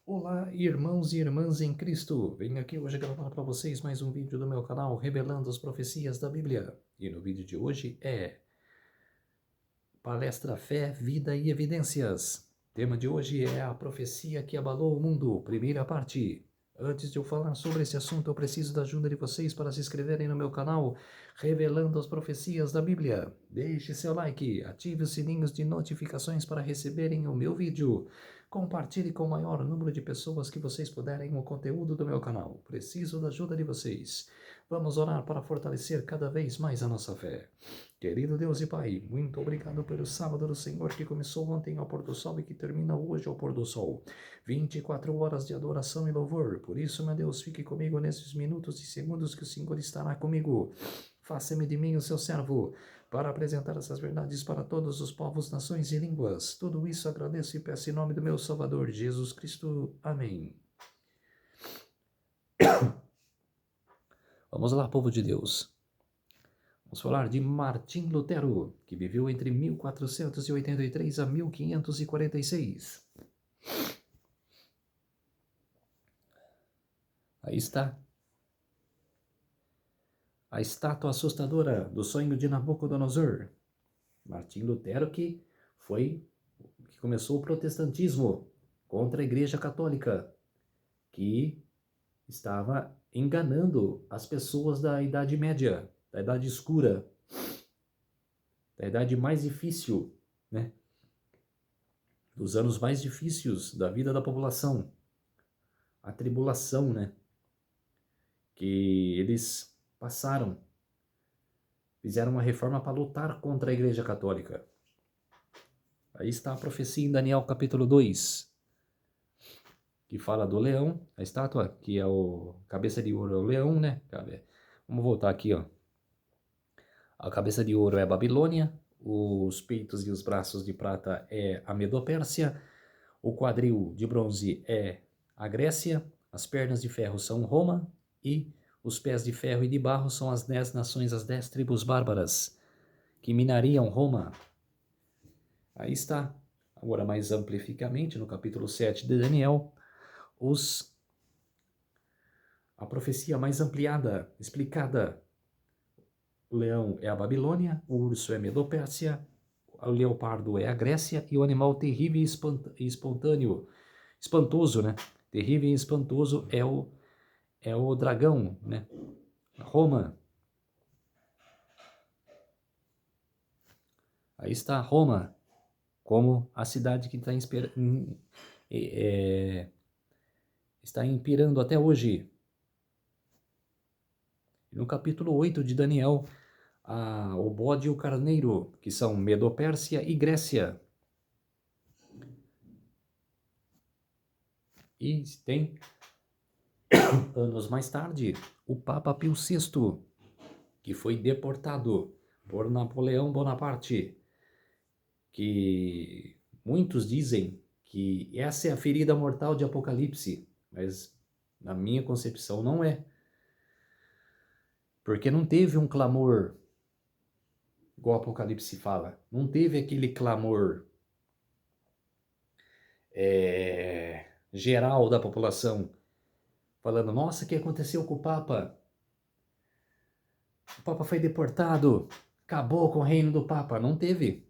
Olá, irmãos e irmãs em Cristo! Venho aqui hoje gravar para vocês mais um vídeo do meu canal revelando as profecias da Bíblia. E no vídeo de hoje é Palestra Fé, Vida e Evidências. O tema de hoje é a profecia que abalou o mundo, primeira parte. Antes de eu falar sobre esse assunto, eu preciso da ajuda de vocês para se inscreverem no meu canal revelando as profecias da Bíblia. Deixe seu like, ative os sininhos de notificações para receberem o meu vídeo. Compartilhe com o maior número de pessoas que vocês puderem o conteúdo do meu canal. Preciso da ajuda de vocês. Vamos orar para fortalecer cada vez mais a nossa fé. Querido Deus e Pai, muito obrigado pelo sábado do Senhor que começou ontem ao pôr do sol e que termina hoje ao pôr do sol. 24 horas de adoração e louvor. Por isso, meu Deus, fique comigo nesses minutos e segundos que o Senhor estará comigo. Faça-me de mim o seu servo, para apresentar essas verdades para todos os povos, nações e línguas. Tudo isso agradeço e peço em nome do meu Salvador, Jesus Cristo. Amém. Vamos lá, povo de Deus. Vamos falar de Martim Lutero, que viveu entre 1483 a 1546. Aí está a estátua assustadora do sonho de Nabucodonosor. Martim Lutero que começou o protestantismo contra a Igreja Católica, que estava enganando as pessoas da Idade Média, da Idade Escura, da idade mais difícil, né? Dos anos mais difíceis da vida da população. A tribulação, né? Que eles passaram. Fizeram uma reforma para lutar contra a Igreja Católica. Aí está a profecia em Daniel capítulo 2, que fala do leão, a estátua, que é o cabeça de ouro, é o leão, né? Vamos voltar aqui, ó. A cabeça de ouro é a Babilônia, os peitos e os braços de prata é a Medopérsia, o quadril de bronze é a Grécia, as pernas de ferro são Roma e os pés de ferro e de barro são as 10 nações, as 10 tribos bárbaras que minariam Roma. Aí está, agora mais amplificamente, no capítulo 7 de Daniel, a profecia mais ampliada, explicada. O leão é a Babilônia, o urso é a Medopérsia, o leopardo é a Grécia e o animal terrível e espantoso, né? Terrível e espantoso é o dragão, né? Roma. Aí está Roma, como a cidade que está imperando até hoje. No capítulo 8 de Daniel, o bode e o carneiro, que são Medopérsia e Grécia. E tem, anos mais tarde, o Papa Pio VI, que foi deportado por Napoleão Bonaparte, que muitos dizem que essa é a ferida mortal de Apocalipse, mas na minha concepção não é. Porque não teve um clamor, igual o Apocalipse fala, não teve aquele clamor geral da população, falando, nossa, o que aconteceu com o Papa? O Papa foi deportado, acabou com o reino do Papa. Não teve.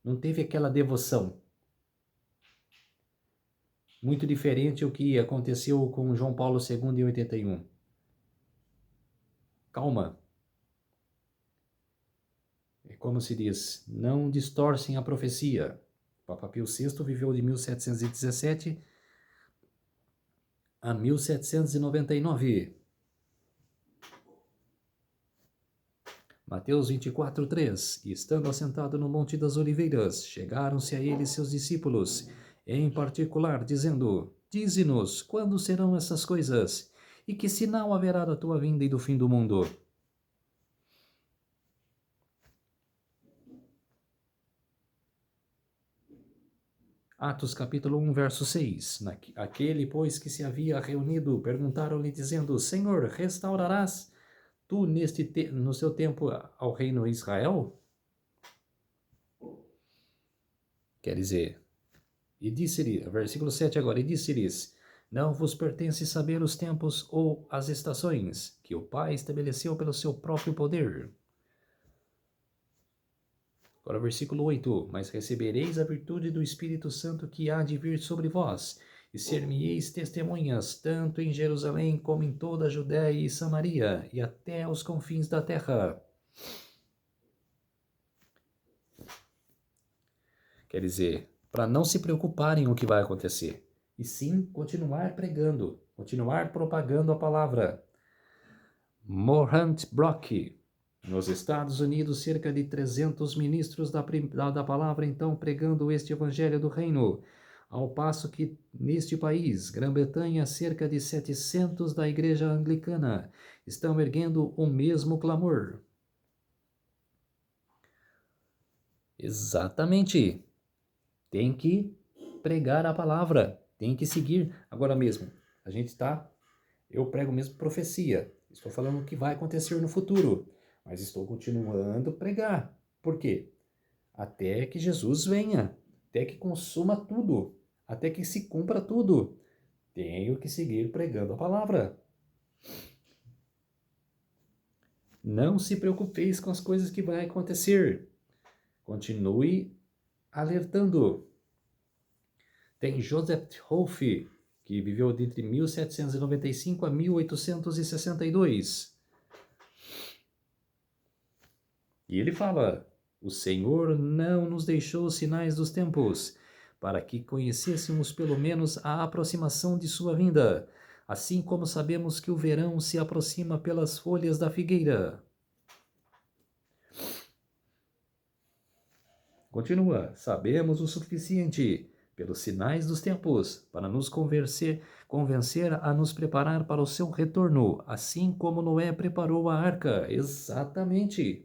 Não teve aquela devoção. Muito diferente o que aconteceu com João Paulo II em 81. Calma. É como se diz, não distorcem a profecia. O Papa Pio VI viveu de 1717 a 1799. Mateus 24:3. E estando assentado no Monte das Oliveiras, chegaram-se a ele seus discípulos, em particular, dizendo, dize-nos, quando serão essas coisas? E que sinal haverá da tua vinda e do fim do mundo? Atos capítulo 1, verso 6. Aquele, pois, que se havia reunido, perguntaram-lhe, dizendo, Senhor, restaurarás tu no seu tempo ao reino de Israel? Quer dizer, E disse-lhe, versículo 7 agora, e disse-lhes, não vos pertence saber os tempos ou as estações que o Pai estabeleceu pelo seu próprio poder. Agora, versículo 8, mas recebereis a virtude do Espírito Santo que há de vir sobre vós, e ser-me-eis testemunhas, tanto em Jerusalém como em toda a Judéia e Samaria, e até os confins da terra. Quer dizer, para não se preocuparem com o que vai acontecer, e sim continuar pregando, continuar propagando a palavra. Morant Brock, nos Estados Unidos, cerca de 300 ministros da palavra então pregando este evangelho do reino, ao passo que neste país, Grã-Bretanha, cerca de 700 da igreja anglicana estão erguendo o mesmo clamor. Exatamente. Tem que pregar a palavra, tem que seguir. Agora mesmo, eu prego mesmo profecia. Estou falando o que vai acontecer no futuro, mas estou continuando a pregar. Por quê? Até que Jesus venha, até que consuma tudo, até que se cumpra tudo. Tenho que seguir pregando a palavra. Não se preocupeis com as coisas que vai acontecer. Continue alertando. Tem Joseph Rolfe, que viveu entre 1795 a 1862. E ele fala, o Senhor não nos deixou sinais dos tempos, para que conhecêssemos pelo menos a aproximação de sua vinda, assim como sabemos que o verão se aproxima pelas folhas da figueira. Continua, sabemos o suficiente pelos sinais dos tempos, para nos convencer a nos preparar para o seu retorno, assim como Noé preparou a arca. Exatamente.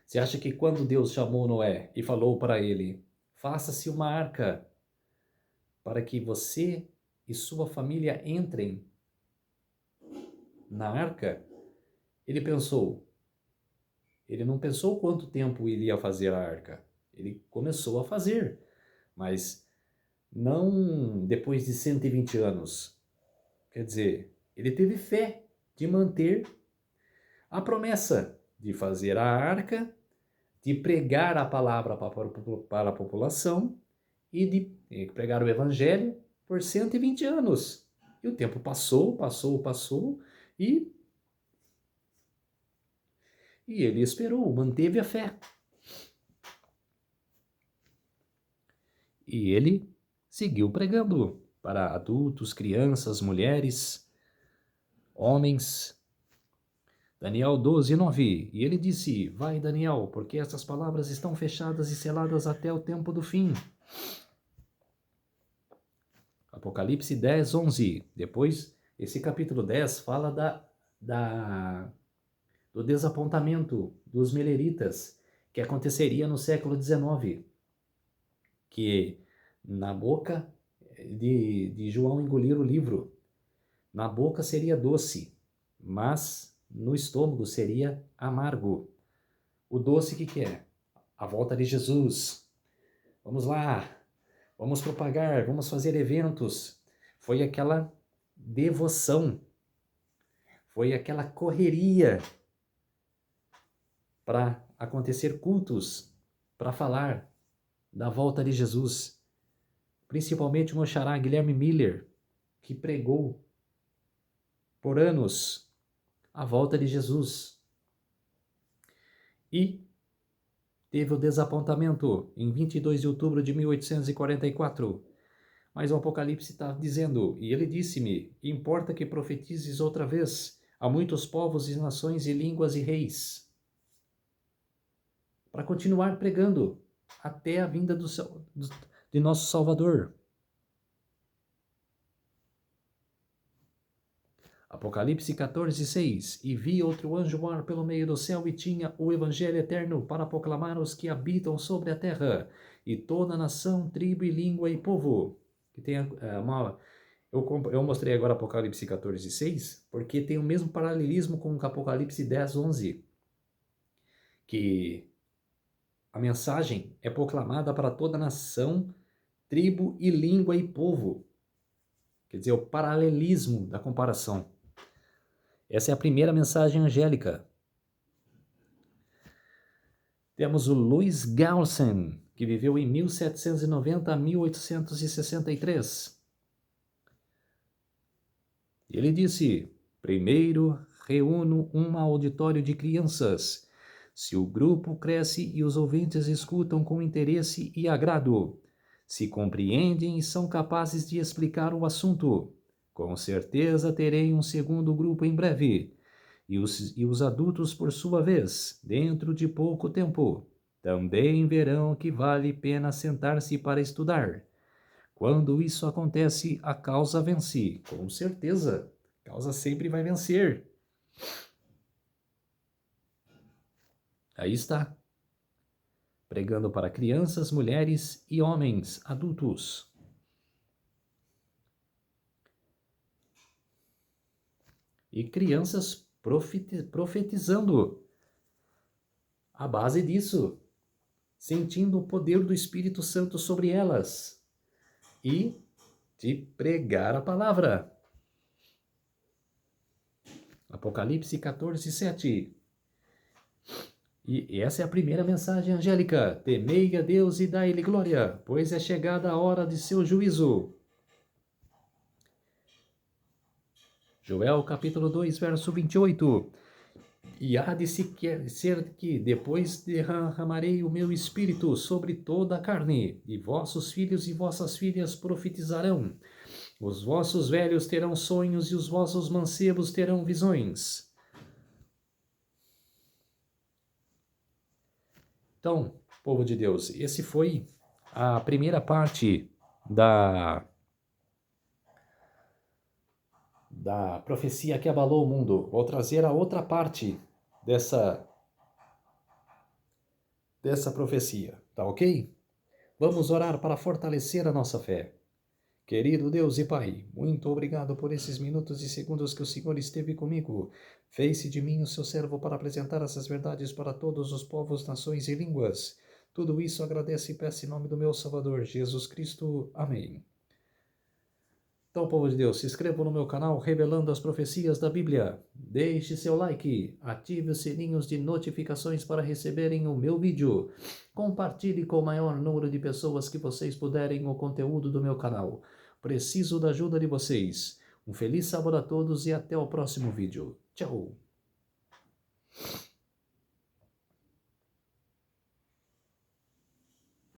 Você acha que quando Deus chamou Noé e falou para ele, faça-se uma arca para que você e sua família entrem na arca, ele não pensou quanto tempo ele ia fazer a arca. Ele começou a fazer, mas não depois de 120 anos. Quer dizer, ele teve fé de manter a promessa de fazer a arca, de pregar a palavra para a população e de pregar o evangelho por 120 anos. E o tempo passou e ele esperou, manteve a fé. E ele seguiu pregando para adultos, crianças, mulheres, homens. Daniel 12, 9. E ele disse, vai Daniel, porque essas palavras estão fechadas e seladas até o tempo do fim. Apocalipse 10, 11. Depois, esse capítulo 10 fala do desapontamento dos meleritas, que aconteceria no século 19. Que na boca de João engolir o livro, na boca seria doce, mas no estômago seria amargo. O doce que é? A volta de Jesus. Vamos lá, vamos propagar, vamos fazer eventos. Foi aquela devoção, foi aquela correria para acontecer cultos, para falar da volta de Jesus. Principalmente o meu xará Guilherme Miller, que pregou por anos a volta de Jesus. E teve o desapontamento em 22 de outubro de 1844. Mas o Apocalipse está dizendo, e ele disse-me, importa que profetizes outra vez a muitos povos e nações e línguas e reis, para continuar pregando até a vinda de nosso Salvador. Apocalipse 14, 6. E vi outro anjo voar pelo meio do céu e tinha o evangelho eterno para proclamar aos que habitam sobre a terra, e toda nação, tribo e língua e povo. Que tem eu mostrei agora Apocalipse 14, 6, porque tem o mesmo paralelismo com o Apocalipse 10, 11. Que a mensagem é proclamada para toda nação, tribo e língua e povo. Quer dizer, o paralelismo da comparação. Essa é a primeira mensagem angélica. Temos o Louis Galson, que viveu em 1790 a 1863. Ele disse: primeiro, reúno um auditório de crianças. Se o grupo cresce e os ouvintes escutam com interesse e agrado, se compreendem e são capazes de explicar o assunto, com certeza terei um segundo grupo em breve. E os adultos, por sua vez, dentro de pouco tempo, também verão que vale pena sentar-se para estudar. Quando isso acontece, a causa vence. Com certeza, a causa sempre vai vencer. Aí está. Pregando para crianças, mulheres e homens adultos. E crianças profetizando. A base disso, sentindo o poder do Espírito Santo sobre elas e de pregar a palavra. Apocalipse 14, 7. E essa é a primeira mensagem angélica. Temei a Deus e dai-lhe glória, pois é chegada a hora de seu juízo. Joel capítulo 2, verso 28. E há de ser que depois derramarei o meu espírito sobre toda a carne, e vossos filhos e vossas filhas profetizarão. Os vossos velhos terão sonhos e os vossos mancebos terão visões. Então, povo de Deus, esse foi a primeira parte da profecia que abalou o mundo. Vou trazer a outra parte dessa profecia, tá ok? Vamos orar para fortalecer a nossa fé. Querido Deus e Pai, muito obrigado por esses minutos e segundos que o Senhor esteve comigo. Fez-se de mim o seu servo para apresentar essas verdades para todos os povos, nações e línguas. Tudo isso agradeço e peço em nome do meu Salvador, Jesus Cristo. Amém. Então, povo de Deus, se inscreva no meu canal Revelando as Profecias da Bíblia. Deixe seu like, ative os sininhos de notificações para receberem o meu vídeo. Compartilhe com o maior número de pessoas que vocês puderem o conteúdo do meu canal. Preciso da ajuda de vocês. Um feliz sábado a todos e até o próximo vídeo. Tchau!